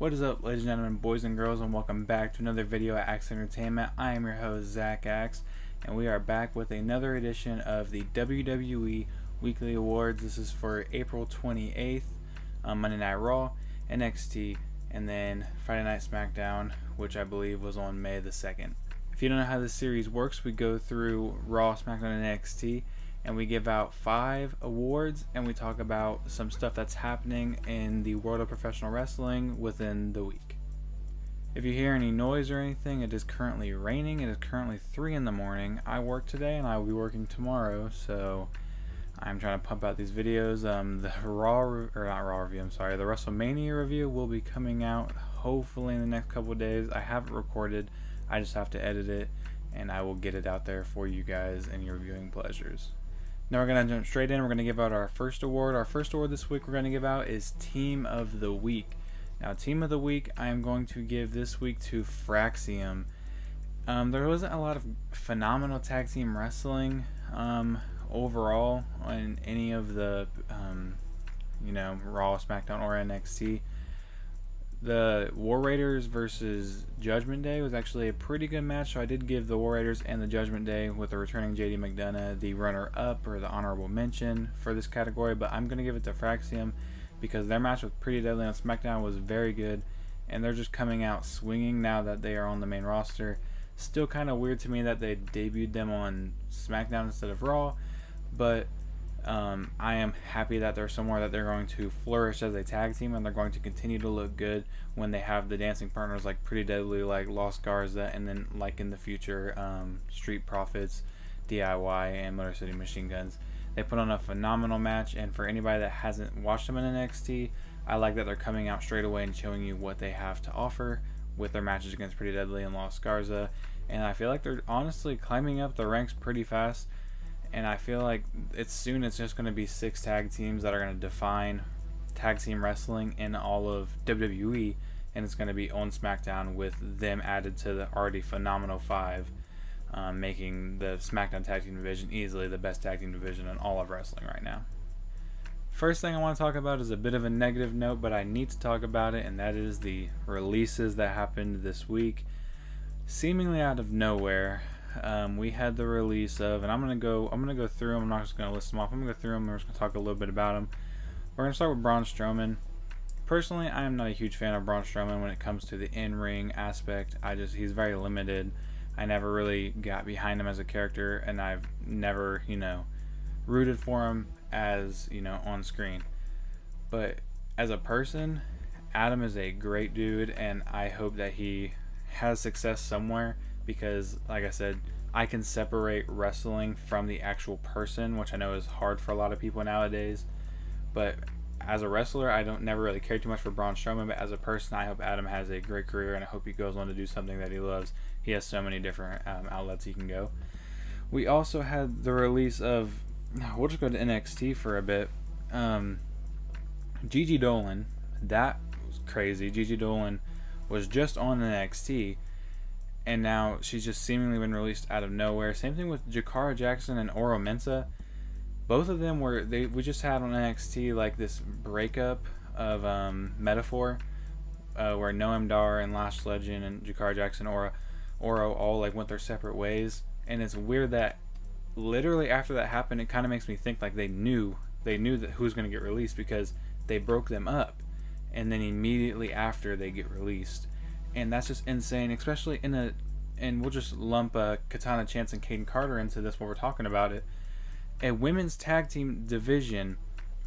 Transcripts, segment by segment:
What is up, ladies and gentlemen, boys and girls, and welcome back to another video at Axe Entertainment. I am your host, Zach Axe, and we are back with another edition of the WWE Weekly Awards. This is for April 28th, Monday Night Raw, NXT, and then Friday Night Smackdown, which I believe was on May the 2nd. If you don't know how this series works, we go through Raw, SmackDown, and NXT, and we give out 5 awards, and we talk about some stuff that's happening in the world of professional wrestling within the week. If you hear any noise or anything, it is currently raining. It is currently 3 in the morning. I work today, and I will be working tomorrow, so I'm trying to pump out these videos. The the WrestleMania review will be coming out hopefully in the next couple of days. I have it recorded. I just have to edit it, and I will get it out there for you guys and your viewing pleasures. Now we're going to jump straight in. We're going to give out our first award. Our first award this week we're going to give out is Team of the Week. Now, Team of the Week I am going to give this week to Fraxium. There wasn't a lot of phenomenal tag team wrestling overall in any of the Raw, SmackDown, or NXT. The War Raiders versus Judgment Day was actually a pretty good match, so I did give the War Raiders and the Judgment Day, with the returning JD McDonough, the runner-up or the honorable mention for this category, but I'm going to give it to Fraxium because their match with Pretty Deadly on SmackDown was very good, and they're just coming out swinging now that they are on the main roster. Still kind of weird to me that they debuted them on SmackDown instead of Raw, but I am happy that they're somewhere that they're going to flourish as a tag team, and they're going to continue to look good when they have the dancing partners like Pretty Deadly, like Los Garza, and then like in the future Street Profits, DIY, and Motor City Machine Guns. They put on a phenomenal match, and for anybody that hasn't watched them in NXT, I like that they're coming out straight away and showing you what they have to offer with their matches against Pretty Deadly and Los Garza, and I feel like they're honestly climbing up the ranks pretty fast. And I feel like it's just going to be 6 tag teams that are going to define tag team wrestling in all of WWE, and it's going to be on SmackDown with them added to the already phenomenal 5, making the SmackDown tag team division easily the best tag team division in all of wrestling right now. First thing I want to talk about is a bit of a negative note, but I need to talk about it, and that is the releases that happened this week. Seemingly out of nowhere, we had the release of, and I'm gonna go through them. I'm not just gonna list them off. I'm gonna go through them. We're just gonna talk a little bit about them. We're gonna start with Braun Strowman. Personally, I am not a huge fan of Braun Strowman when it comes to the in-ring aspect. He's very limited. I never really got behind him as a character, and I've never, rooted for him as, on screen. But as a person, Adam is a great dude, and I hope that he has success somewhere. Because, like I said, I can separate wrestling from the actual person, which I know is hard for a lot of people nowadays. But as a wrestler, I never really care too much for Braun Strowman. But as a person, I hope Adam has a great career, and I hope he goes on to do something that he loves. He has so many different outlets he can go. We also had the release of, we'll just go to NXT for a bit. Gigi Dolan, that was crazy. Gigi Dolan was just on NXT. And now she's just seemingly been released out of nowhere. Same thing with Jakara Jackson and Oro Mensah. Both of them we just had on NXT like this breakup of metaphor where Noam Dar and Lash Legend and Jakara Jackson Oro all like went their separate ways. And it's weird that literally after that happened, it kind of makes me think like they knew that who was going to get released, because they broke them up, and then immediately after they get released. And that's just insane, especially and we'll just lump Katana Chance and Kaden Carter into this when we're talking about it. A women's tag team division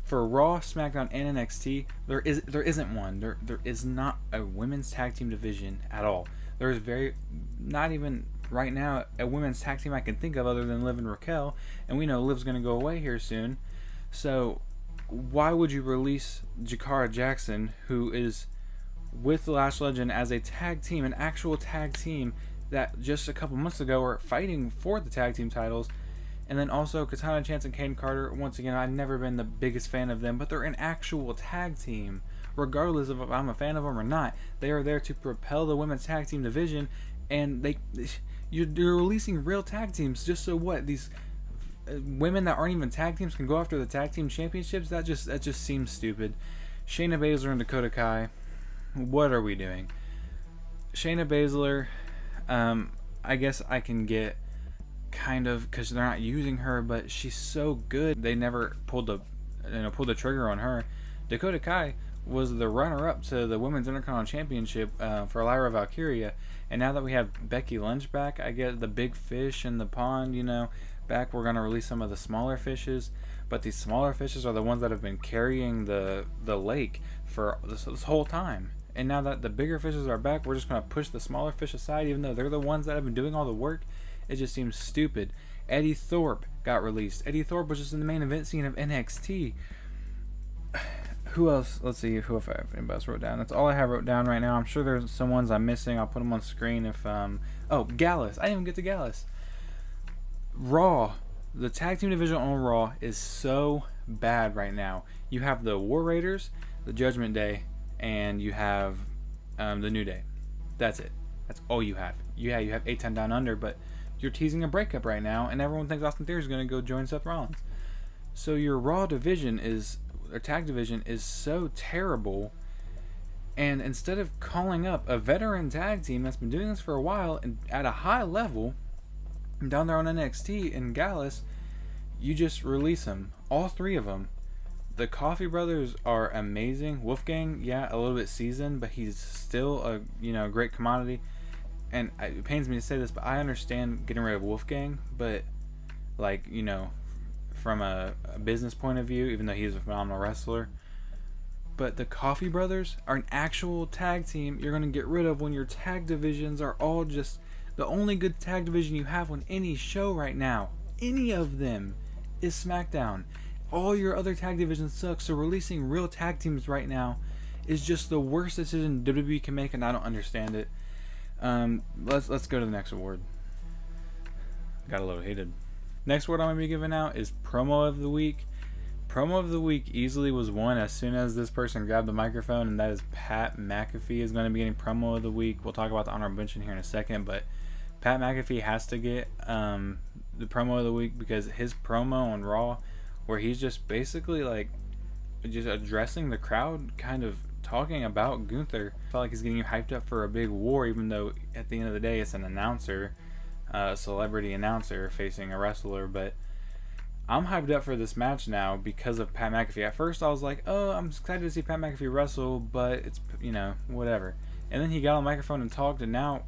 for Raw, SmackDown, and NXT, there isn't one. There is not a women's tag team division at all. There is not even right now a women's tag team I can think of other than Liv and Raquel, and we know Liv's going to go away here soon. So why would you release Jakara Jackson, who is with Lash Legend as a tag team, an actual tag team that just a couple months ago were fighting for the tag team titles, and then also Katana Chance and Kaden Carter? Once again, I've never been the biggest fan of them, but they're an actual tag team. Regardless of if I'm a fan of them or not, they are there to propel the women's tag team division, and you're releasing real tag teams just so what? These women that aren't even tag teams can go after the tag team championships? That just seems stupid. Shayna Baszler and Dakota Kai, what are we doing? Shayna Baszler, I guess I can get kind of, because they're not using her, but she's so good. They never pulled the trigger on her. Dakota Kai was the runner-up to the Women's Intercontinental Championship for Lyra Valkyria, and now that we have Becky Lynch back, I get the big fish in the pond, back. We're going to release some of the smaller fishes, but these smaller fishes are the ones that have been carrying the lake for this whole time. And now that the bigger fishes are back, we're just going to push the smaller fish aside, even though they're the ones that have been doing all the work. It just seems stupid. Eddie Thorpe got released. Eddie Thorpe was just in the main event scene of NXT. Who else? Let's see who if I have anybody else wrote down. That's all I have wrote down right now. I'm sure there's some ones I'm missing. I'll put them on screen if Gallus. I didn't even get to Gallus. Raw. The tag team division on Raw is so bad right now. You have the War Raiders, the Judgment Day, and you have the New Day. That's it. That's all you have. Yeah, you have 8-10 Down Under, but you're teasing a breakup right now, and everyone thinks Austin Theory is going to go join Seth Rollins. So your Raw division tag division is so terrible, and instead of calling up a veteran tag team that's been doing this for a while and at a high level down there on NXT in Gallus, you just release them, all three of them. The Coffee Brothers are amazing. Wolfgang, yeah, a little bit seasoned, but he's still a great commodity. And it pains me to say this, but I understand getting rid of Wolfgang, but from a business point of view, even though he's a phenomenal wrestler. But the Coffee Brothers are an actual tag team you're going to get rid of when your tag divisions are all just the only good tag division you have on any show right now. Any of them is Smackdown. All your other tag divisions suck, so releasing real tag teams right now is just the worst decision WWE can make, and I don't understand it. Let's go to the next award. Got a little heated. Next award I'm going to be giving out is Promo of the Week. Promo of the Week easily was won as soon as this person grabbed the microphone, and that is Pat McAfee is going to be getting Promo of the Week. We'll talk about the honorable mention here in a second, but Pat McAfee has to get the Promo of the Week because his promo on Raw, where he's just basically just addressing the crowd, kind of talking about Gunther. I felt like he's getting you hyped up for a big war, even though at the end of the day it's an announcer, a celebrity announcer facing a wrestler. But I'm hyped up for this match now because of Pat McAfee. At first I was like, oh, I'm excited to see Pat McAfee wrestle, but it's, whatever. And then he got on the microphone and talked, and now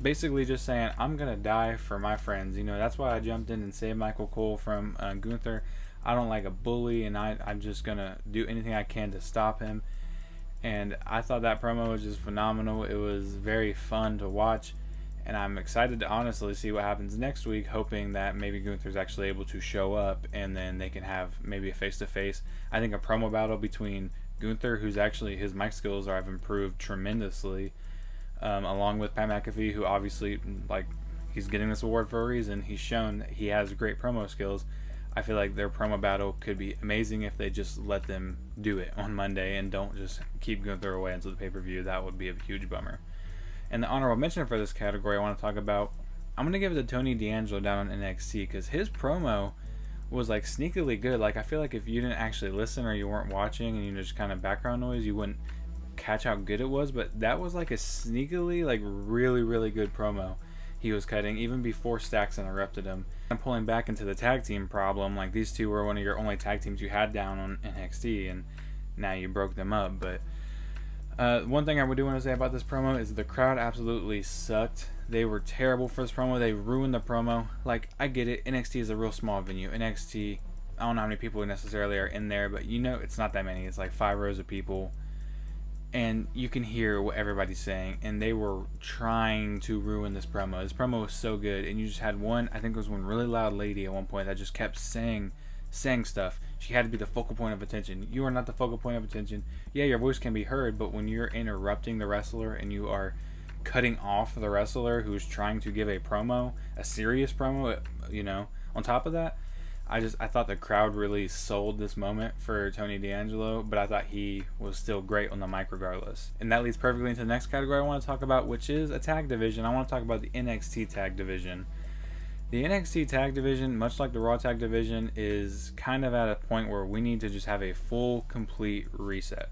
basically just saying, I'm going to die for my friends. That's why I jumped in and saved Michael Cole from Gunther. I don't like a bully, and I'm just going to do anything I can to stop him. And I thought that promo was just phenomenal. It was very fun to watch, and I'm excited to honestly see what happens next week, hoping that maybe Gunther's actually able to show up, and then they can have maybe a face-to-face. I think a promo battle between Gunther, who's actually, his mic skills have improved tremendously, along with Pat McAfee, who obviously, he's getting this award for a reason. He's shown that he has great promo skills. I feel like their promo battle could be amazing if they just let them do it on Monday and don't just keep Gunther away until the pay-per-view. That would be a huge bummer. And the honorable mention for this category I want to talk about, I'm going to give it to Tony D'Angelo down on NXT because his promo was sneakily good. I feel like if you didn't actually listen or you weren't watching and you just kind of background noise, you wouldn't catch how good it was. But that was a sneakily, really, really good promo he was cutting even before Stacks interrupted him. I'm pulling back into the tag team problem. These two were one of your only tag teams you had down on NXT, and now you broke them up. But one thing I do want to say about this promo is the crowd absolutely sucked. They were terrible for this promo. They ruined the promo. I get it. NXT is a real small venue. NXT, I don't know how many people necessarily are in there, but it's not that many. It's 5 rows of people, and you can hear what everybody's saying, and they were trying to ruin this promo. This promo was so good, and you just had one, I think it was one really loud lady at one point that just kept saying stuff. She had to be the focal point of attention. You are not the focal point of attention. Yeah, your voice can be heard, but when you're interrupting the wrestler and you are cutting off the wrestler who's trying to give a promo, a serious promo, on top of that, I thought the crowd really sold this moment for Tony D'Angelo, but I thought he was still great on the mic regardless. And that leads perfectly into the next category I want to talk about, which is a tag division. I want to talk about the NXT tag division. The NXT tag division, much like the Raw tag division, is kind of at a point where we need to just have a full, complete reset.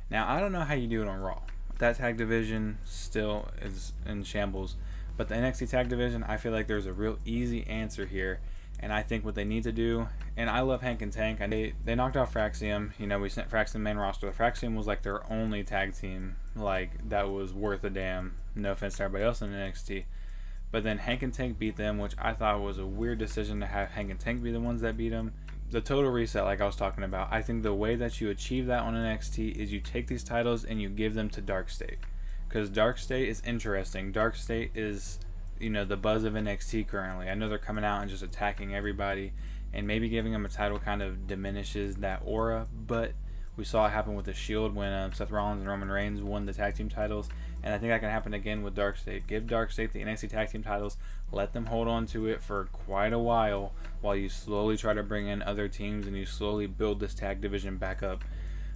Now, I don't know how you do it on Raw. That tag division still is in shambles. But the NXT tag division, I feel like there's a real easy answer here. And I think what they need to do, and I love Hank and Tank. They knocked out Fraxium. You know, we sent Fraxium the main roster. The Fraxium was like their only tag team, like, that was worth a damn. No offense to everybody else in NXT. But then Hank and Tank beat them, which I thought was a weird decision to have Hank and Tank be the ones that beat them. The total reset, like I was talking about, I think the way that you achieve that on NXT is you take these titles and you give them to Dark State. Because Dark State is interesting. Dark State is, you know, the buzz of NXT currently. I know they're coming out and just attacking everybody, and maybe giving them a title kind of diminishes that aura, but we saw it happen with the Shield when Seth Rollins and Roman Reigns won the tag team titles, and I think that can happen again with Dark State. Give Dark State the NXT tag team titles, let them hold on to it for quite a while you slowly try to bring in other teams and you slowly build this tag division back up.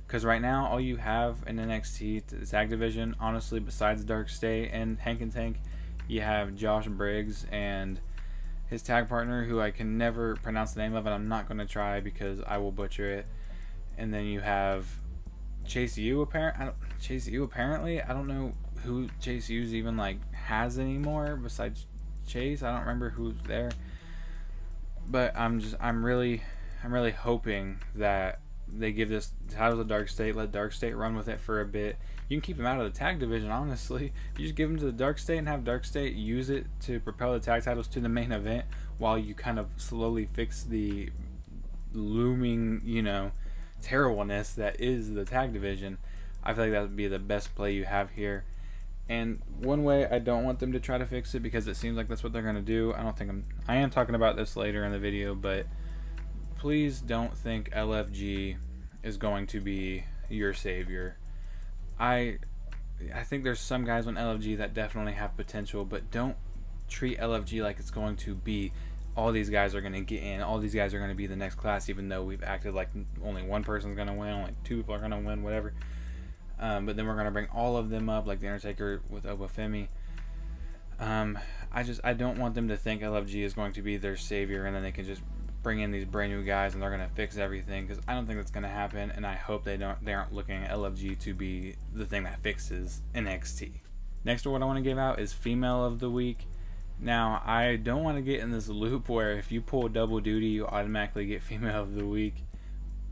Because right now, all you have in NXT, the tag division, honestly, besides Dark State and Hank and Tank, you have Josh Briggs and his tag partner, who I can never pronounce the name of, and I'm not going to try because I will butcher it. And then you have Chase U. Apparently, I don't know who Chase U's even like has anymore besides Chase. I don't remember who's there. But I'm really hoping that they give this title to Dark State, let Dark State run with it for a bit. You can keep them out of the tag division, honestly. You just give them to the Dark State and have Dark State use it to propel the tag titles to the main event while you kind of slowly fix the looming, you know, terribleness that is the tag division. I feel like that would be the best play you have here. And one way I don't want them to try to fix it, because it seems like that's what they're going to do. I am talking about this later in the video, but please don't think LFG is going to be your savior. I think there's some guys on LFG that definitely have potential, but don't treat LFG like it's going to be all these guys are going to get in, all these guys are going to be the next class, even though we've acted like only one person's going to win, only two people are going to win, whatever. But then we're going to bring all of them up, like The Undertaker with Obafemi. I don't want them to think LFG is going to be their savior and then they can just bring in these brand new guys and they're going to fix everything, because I don't think that's going to happen, and I hope they aren't looking at LFG to be the thing that fixes NXT. Next one I want to give out is Female of the Week. Now, I don't want to get in this loop where if you pull double duty, you automatically get Female of the Week,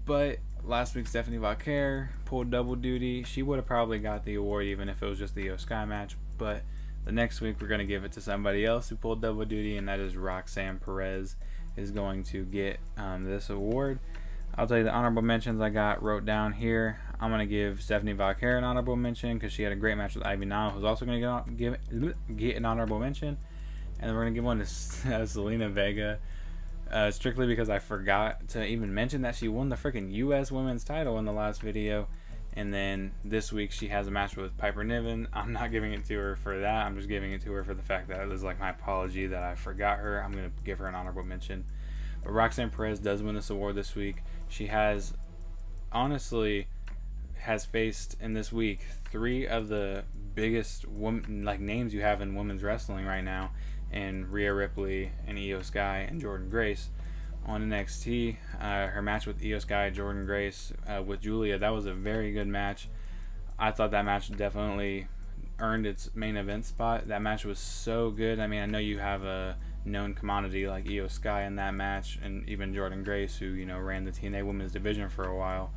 but last week Stephanie Valkyrie pulled double duty. She would have probably got the award even if it was just the Io Sky match, but the next week we're going to give it to somebody else who pulled double duty, and that is Roxanne Perez is going to get this award. I'll tell you the honorable mentions I got wrote down here. I'm going to give Stephanie Valkyrie an honorable mention because she had a great match with Ivy Nile, who's also going to get an honorable mention. And then we're going to give one to Zelina Vega, strictly because I forgot to even mention that she won the freaking U.S. women's title in the last video. And then this week she has a match with Piper Niven. I'm not giving it to her for that. I'm just giving it to her for the fact that it was like my apology that I forgot her. I'm going to give her an honorable mention. But Roxanne Perez does win this award this week. She has faced in this week 3 of the biggest names you have in women's wrestling right now, in Rhea Ripley and Io Sky and Jordynne Grace. On NXT, her match with Io Sky, Jordynne Grace, with Julia, that was a very good match. I thought that match definitely earned its main event spot. That match was so good. I mean, I know you have a known commodity like Io Sky in that match, and even Jordynne Grace, who, you know, ran the TNA Women's Division for a while.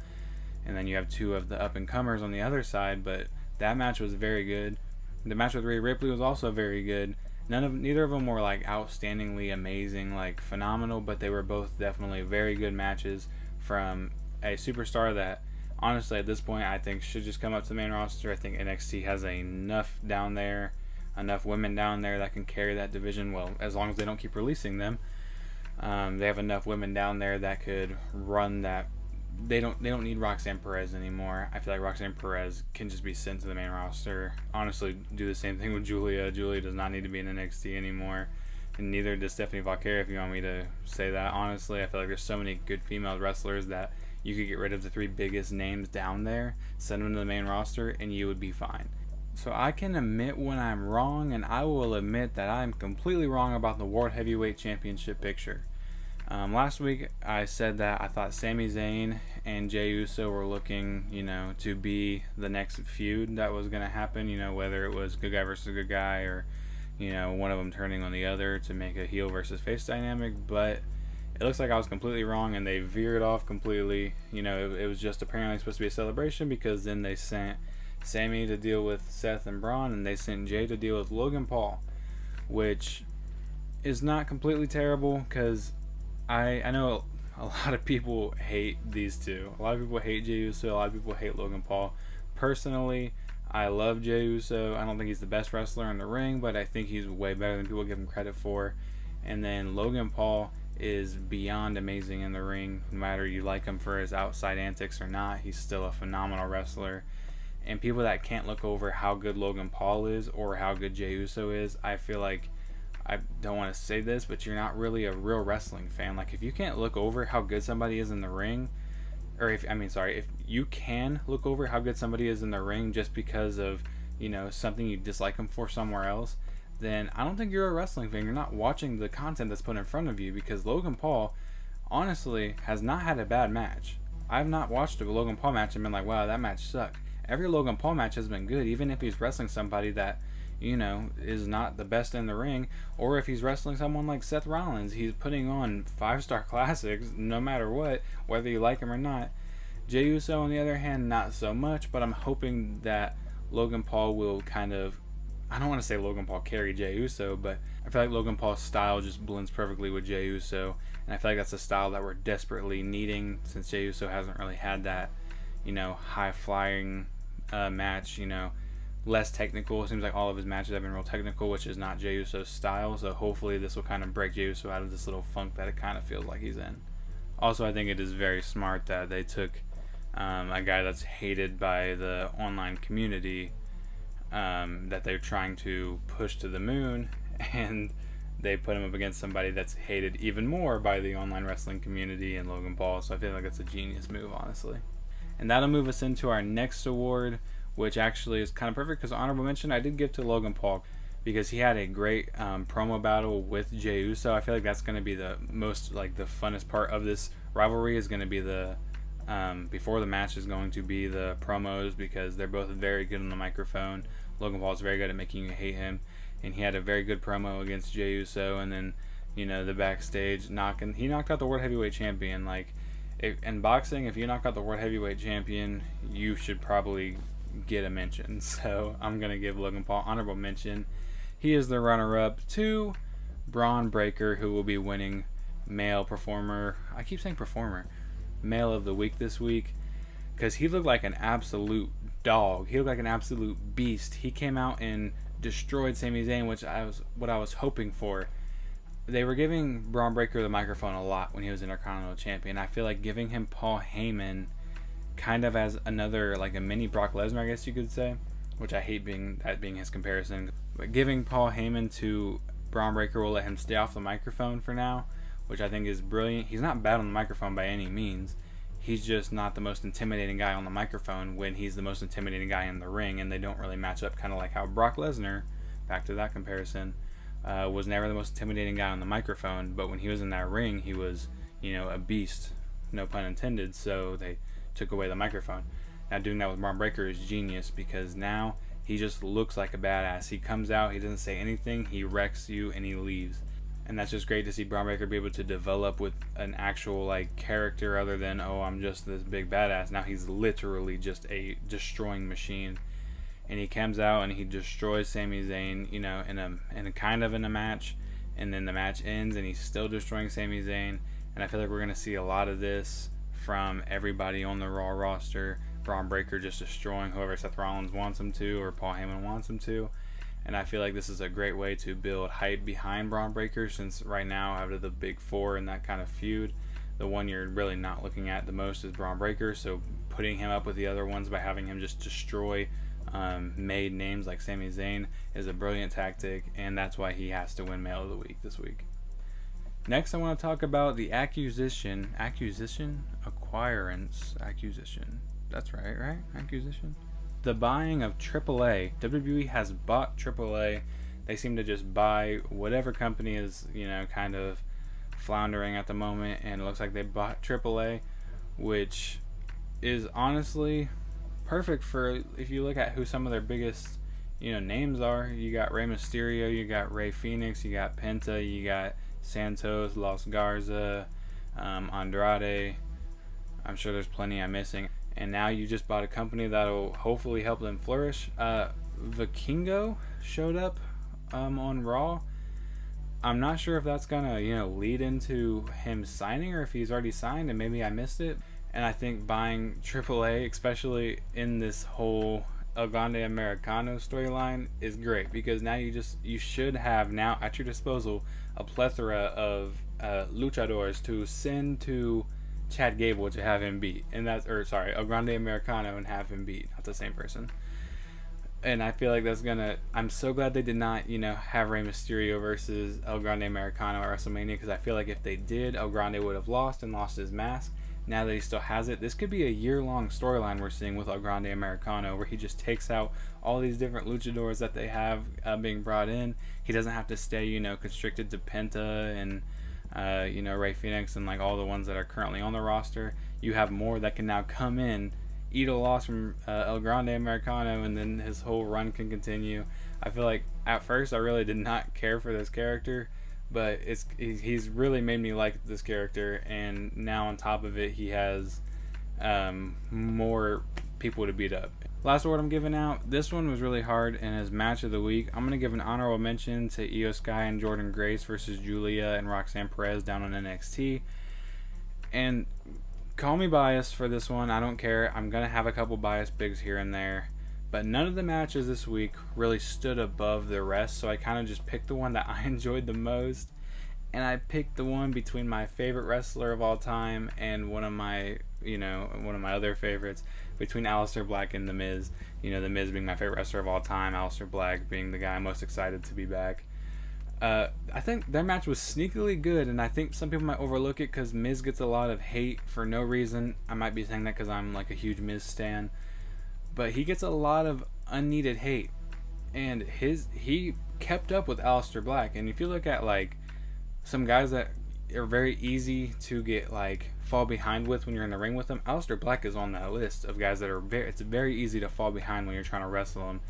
And then you have 2 of the up-and-comers on the other side, but that match was very good. The match with Rhea Ripley was also very good. Neither of them were like outstandingly amazing, like phenomenal, but they were both definitely very good matches from a superstar that honestly at this point I think should just come up to the main roster. I think NXT has enough women down there that can carry that division, well, as long as they don't keep releasing them. They have enough women down there that could run that. They don't need Roxanne Perez anymore. I feel like Roxanne Perez can just be sent to the main roster. Honestly, do the same thing with Julia. Julia does not need to be in NXT anymore, and neither does Stephanie Valkyrie, if you want me to say that. Honestly, I feel like there's so many good female wrestlers that you could get rid of the 3 biggest names down there, send them to the main roster, and you would be fine. So I can admit when I'm wrong, and I will admit that I'm completely wrong about the World Heavyweight Championship picture. Last week I said that I thought Sami Zayn and Jey Uso were looking, to be the next feud that was going to happen, whether it was good guy versus good guy or, one of them turning on the other to make a heel versus face dynamic. But it looks like I was completely wrong, and they veered off completely. It was just apparently supposed to be a celebration, because then they sent Sammy to deal with Seth and Braun, and they sent Jey to deal with Logan Paul, which is not completely terrible, because I know a lot of people hate these two. A lot of people hate Jey Uso. A lot of people hate Logan Paul. Personally, I love Jey Uso. I don't think he's the best wrestler in the ring, but I think he's way better than people give him credit for. And then Logan Paul is beyond amazing in the ring. No matter you like him for his outside antics or not, he's still a phenomenal wrestler. And people that can't look over how good Logan Paul is or how good Jey Uso is, I feel like, I don't want to say this, but you're not really a real wrestling fan. Like, if you can't look over how good somebody is in the ring, or if you can look over how good somebody is in the ring just because of, something you dislike them for somewhere else, then I don't think you're a wrestling fan. You're not watching the content that's put in front of you, because Logan Paul, honestly, has not had a bad match. I've not watched a Logan Paul match and been like, wow, that match sucked. Every Logan Paul match has been good, even if he's wrestling somebody that, is not the best in the ring, or if he's wrestling someone like Seth Rollins. He's putting on 5-star classics no matter what, whether you like him or not. Jey Uso, on the other hand, not so much, but I'm hoping that Logan Paul will kind of, I don't want to say Logan Paul carry Jey Uso, but I feel like Logan Paul's style just blends perfectly with Jey Uso, and I feel like that's a style that we're desperately needing, since Jey Uso hasn't really had that, high-flying match, less technical. It seems like all of his matches have been real technical, which is not Jey Uso's style, so hopefully this will kind of break Jey Uso out of this little funk that it kind of feels like he's in. Also, I think it is very smart that they took a guy that's hated by the online community, that they're trying to push to the moon, and they put him up against somebody that's hated even more by the online wrestling community and Logan Paul. So I feel like it's a genius move, honestly. And that'll move us into our next award, which actually is kind of perfect, because honorable mention I did give to Logan Paul, because he had a great promo battle with Jey Uso. I feel like that's going to be the most, the funnest part of this rivalry, is going to be the before the match is going to be the promos, because they're both very good on the microphone. Logan Paul is very good at making you hate him, and he had a very good promo against Jey Uso. And then, the backstage he knocked out the World Heavyweight Champion. In boxing, if you knock out the World Heavyweight Champion, you should probably get a mention. So I'm going to give Logan Paul honorable mention. He is the runner-up to Braun Breaker, who will be winning male of the week this week, because he looked like an absolute dog. He looked like an absolute beast. He came out and destroyed Sami Zayn, which what I was hoping for. They were giving Braun Breaker the microphone a lot when he was Intercontinental Champion. I feel like giving him Paul Heyman kind of as another, a mini Brock Lesnar, I guess you could say, which I hate being his comparison. But giving Paul Heyman to Braun Breaker will let him stay off the microphone for now, which I think is brilliant. He's not bad on the microphone by any means. He's just not the most intimidating guy on the microphone when he's the most intimidating guy in the ring, and they don't really match up, kind of like how Brock Lesnar, back to that comparison, was never the most intimidating guy on the microphone, but when he was in that ring, he was, a beast, no pun intended, so they took away the microphone. Now, doing that with Braun Breaker is genius, because now he just looks like a badass. He comes out, he doesn't say anything, he wrecks you, and he leaves. And that's just great to see Braun Breaker be able to develop with an actual character, other than, oh, I'm just this big badass. Now he's literally just a destroying machine. And he comes out and he destroys Sami Zayn, in a match, and then the match ends and he's still destroying Sami Zayn. And I feel like we're gonna see a lot of this from everybody on the Raw roster. Braun Breaker just destroying whoever Seth Rollins wants him to, or Paul Heyman wants him to. And I feel like this is a great way to build hype behind Braun Breaker, since right now, out of the big four in that kind of feud, the one you're really not looking at the most is Braun Breaker. So putting him up with the other ones by having him just destroy made names like Sami Zayn is a brilliant tactic, and that's why he has to win Male of the Week this week. Next, I want to talk about the acquisition. That's right? Acquisition. The buying of AAA. WWE has bought AAA. They seem to just buy whatever company is, kind of floundering at the moment, and it looks like they bought AAA, which is honestly perfect for, if you look at who some of their biggest, names are. You got Rey Mysterio, you got Rey Fenix, you got Penta, you got Santos, Los Garza, Andrade. I'm sure there's plenty I'm missing. And now you just bought a company that'll hopefully help them flourish. Vikingo showed up on Raw. I'm not sure if that's gonna, lead into him signing, or if he's already signed and maybe I missed it. And I think buying AAA, especially in this whole El Grande Americano storyline, is great, because now you should have now at your disposal a plethora of luchadors to send to Chad Gable to have him beat, and El Grande Americano and have him beat, not the same person. And I feel like I'm so glad they did not, have Rey Mysterio versus El Grande Americano at WrestleMania, because I feel like if they did, El Grande would have lost and lost his mask. Now that he still has it, this could be a year-long storyline we're seeing with El Grande Americano, where he just takes out all these different luchadors that they have being brought in. He doesn't have to stay, constricted to Penta and, Rey Fenix and like all the ones that are currently on the roster. You have more that can now come in, eat a loss from El Grande Americano, and then his whole run can continue. I feel like at first I really did not care for this character, but he's really made me like this character, and now on top of it he has more people to beat up. Last award I'm giving out, this one was really hard, and as match of the week, I'm going to give an honorable mention to Io Sky and Jordan Grace versus Julia and Roxanne Perez down on NXT. And call me biased for this one, I don't care. I'm going to have a couple bias bigs here and there. But none of the matches this week really stood above the rest, so I kind of just picked the one that I enjoyed the most. And I picked the one between my favorite wrestler of all time and one of my other favorites, between Aleister Black and The Miz. The Miz being my favorite wrestler of all time, Aleister Black being the guy I'm most excited to be back. I think their match was sneakily good, and I think some people might overlook it because Miz gets a lot of hate for no reason. I might be saying that because I'm like a huge Miz stan, but he gets a lot of unneeded hate, and he kept up with Aleister Black. And if you look at like some guys that are very easy to get like fall behind with when you're in the ring with them, Aleister Black is on that list of guys that are it's very easy to fall behind when you're trying to wrestle him.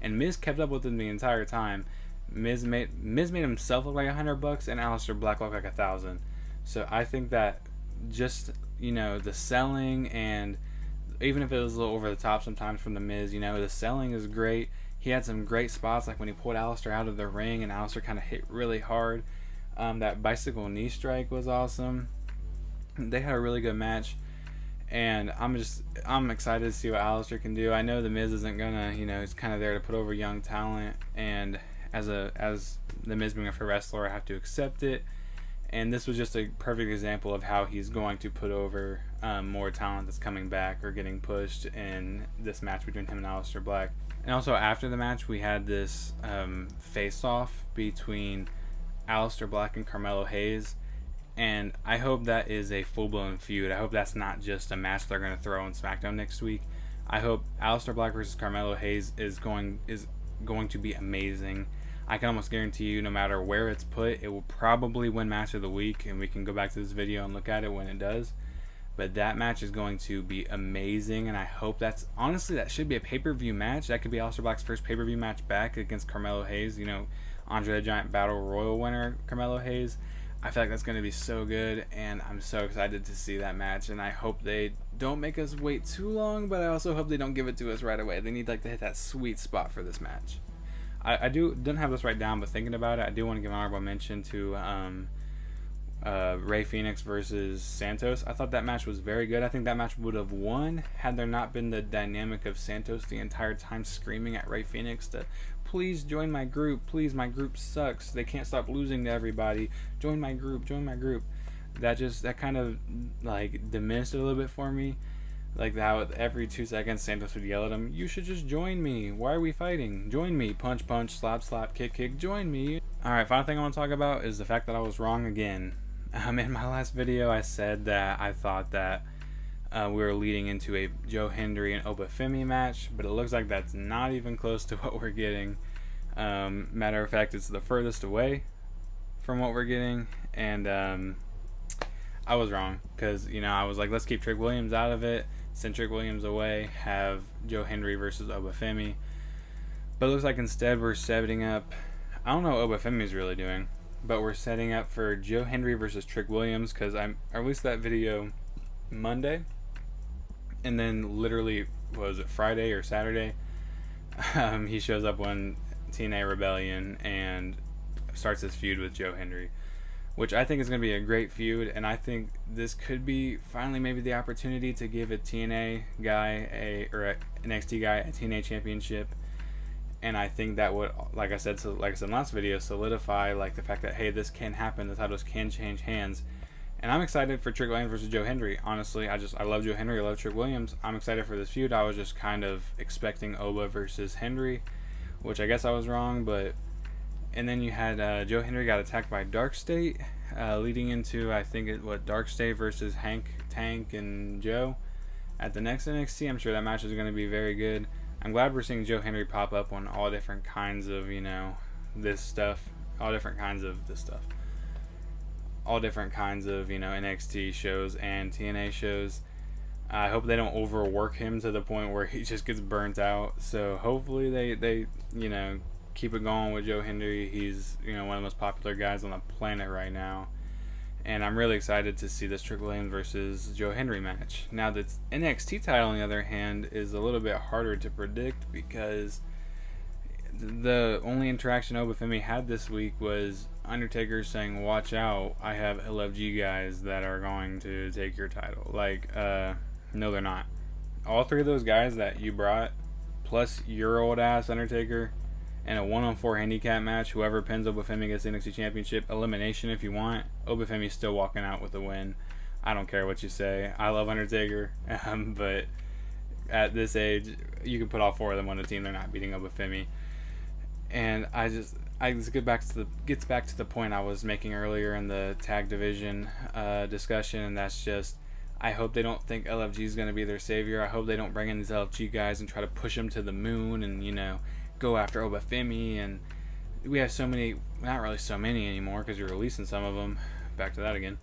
And Miz kept up with him the entire time. Miz made himself look like $100 and Aleister Black look like 1,000. So I think that just the selling, and even if it was a little over the top sometimes from the Miz, the selling is great. He had some great spots, like when he pulled Aleister out of the ring and Aleister kind of hit really hard. That bicycle knee strike was awesome. They had a really good match, and I'm excited to see what Aleister can do. I know the Miz isn't gonna, he's kind of there to put over young talent, and as the Miz being a fair wrestler, I have to accept it. And this was just a perfect example of how he's going to put over more talent that's coming back or getting pushed in this match between him and Aleister Black. And also after the match, we had this face-off between Aleister Black and Carmelo Hayes, and I hope that is a full-blown feud. I hope that's not just a match they're going to throw on Smackdown next week. I hope Aleister Black versus Carmelo Hayes is going to be amazing. I can almost guarantee you, no matter where it's put, it will probably win match of the week, and we can go back to this video and look at it when it does. But that match is going to be amazing, and I hope that should be a pay-per-view match. That could be Aleister Black's first pay-per-view match back against Carmelo Hayes. Andre the Giant Battle Royal winner Carmelo Hayes. I feel like that's going to be so good, and I'm so excited to see that match. And I hope they don't make us wait too long, but I also hope they don't give it to us right away. They need to hit that sweet spot for this match. I didn't have this right down, but thinking about it, I do want to give an honorable mention to Rey Fenix versus Santos. I thought that match was very good. I think that match would have won had there not been the dynamic of Santos the entire time screaming at Rey Fenix to please join my group. Please, my group sucks. They can't stop losing to everybody. Join my group. Join my group. That kind of like diminished it a little bit for me. Like how every 2 seconds Santos would yell at him, "You should just join me. Why are we fighting? Join me. Punch, punch, slap, slap, kick, kick. Join me." Alright, final thing I want to talk about is the fact that I was wrong again. In my last video, I said that I thought that we were leading into a Joe Hendry and Oba Femi match, but it looks like that's not even close to what we're getting. Matter of fact, it's the furthest away from what we're getting, and I was wrong, because I was like, let's keep Trick Williams out of it. send Trick Williams away, have Joe Hendry versus Obafemi. But it looks like instead we're setting up, I don't know what Obafemi's really doing, but we're setting up for Joe Hendry versus Trick Williams, because I released that video Monday, and then literally, what was it, Friday or Saturday, he shows up on TNA Rebellion and starts his feud with Joe Hendry, which I think is going to be a great feud, and I think this could be finally maybe the opportunity to give a TNA guy or an NXT guy a TNA championship. And I think that would, like I said in the last video, solidify like the fact that, hey, this can happen, the titles can change hands. And I'm excited for Trick Williams versus Joe Hendry. Honestly, I love Joe Hendry, I love Trick Williams. I'm excited for this feud. I was just kind of expecting Oba versus Hendry, which I guess I was wrong, but... And then you had Joe Hendry got attacked by Dark State, leading into, I think, Dark State versus Hank, Tank, and Joe at the next NXT. I'm sure that match is going to be very good. I'm glad we're seeing Joe Hendry pop up on all different kinds of, this stuff. All different kinds of NXT shows and TNA shows. I hope they don't overwork him to the point where he just gets burnt out. So hopefully they keep it going with Joe Hendry. He's, one of the most popular guys on the planet right now. And I'm really excited to see this Trick Williams versus Joe Hendry match. Now, the NXT title, on the other hand, is a little bit harder to predict because the only interaction Obafemi had this week was Undertaker saying, "Watch out, I have LFG guys that are going to take your title." No, they're not. All three of those guys that you brought, plus your old ass Undertaker, in a 1-on-4 handicap match, whoever pins Obafemi gets the NXT Championship. Elimination if you want. Obafemi's still walking out with a win. I don't care what you say. I love Undertaker, but at this age, you can put all four of them on a team. They're not beating Obafemi. And this gets back to the point I was making earlier in the tag division discussion, and that's just, I hope they don't think LFG is going to be their savior. I hope they don't bring in these LFG guys and try to push them to the moon and, go after Obafemi. And we have so many, not really so many anymore because you're releasing some of them, back to that again,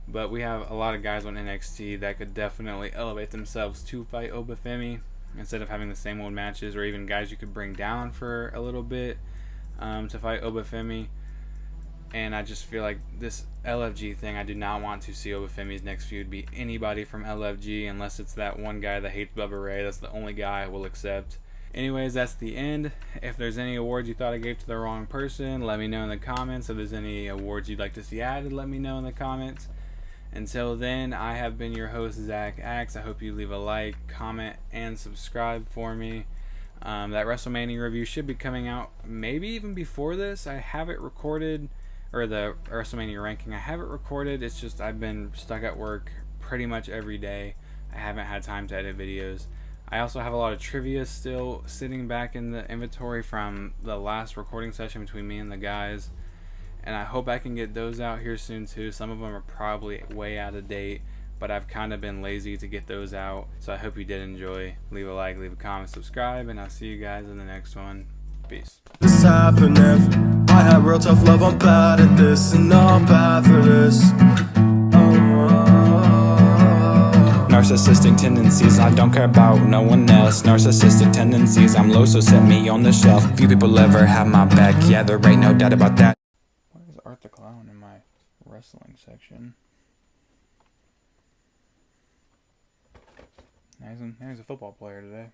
but we have a lot of guys on NXT that could definitely elevate themselves to fight Obafemi instead of having the same old matches, or even guys you could bring down for a little bit to fight Obafemi. And I just feel like this LFG thing, I do not want to see Obafemi's next feud be anybody from LFG unless it's that one guy that hates Bubba Ray. That's the only guy I will accept. Anyways, that's the end. If there's any awards you thought I gave to the wrong person, let me know in the comments. If there's any awards you'd like to see added, let me know in the comments. Until then, I have been your host, Zach Axe. I hope you leave a like, comment, and subscribe for me. That WrestleMania review should be coming out maybe even before this. I have it recorded, or the WrestleMania ranking. I have it recorded. It's just I've been stuck at work pretty much every day. I haven't had time to edit videos. I also have a lot of trivia still sitting back in the inventory from the last recording session between me and the guys, and I hope I can get those out here soon too. Some of them are probably way out of date, but I've kind of been lazy to get those out, so I hope you did enjoy. Leave a like, leave a comment, subscribe, and I'll see you guys in the next one. Peace. This happened if I had real tough love, I'm bad at this, and I'm bad for this. Narcissistic tendencies, I don't care about no one else. Narcissistic tendencies, I'm low, so set me on the shelf. Few people ever have my back, yeah, there ain't no doubt about that. Why is Art the Clown in my wrestling section? Now he's a football player today.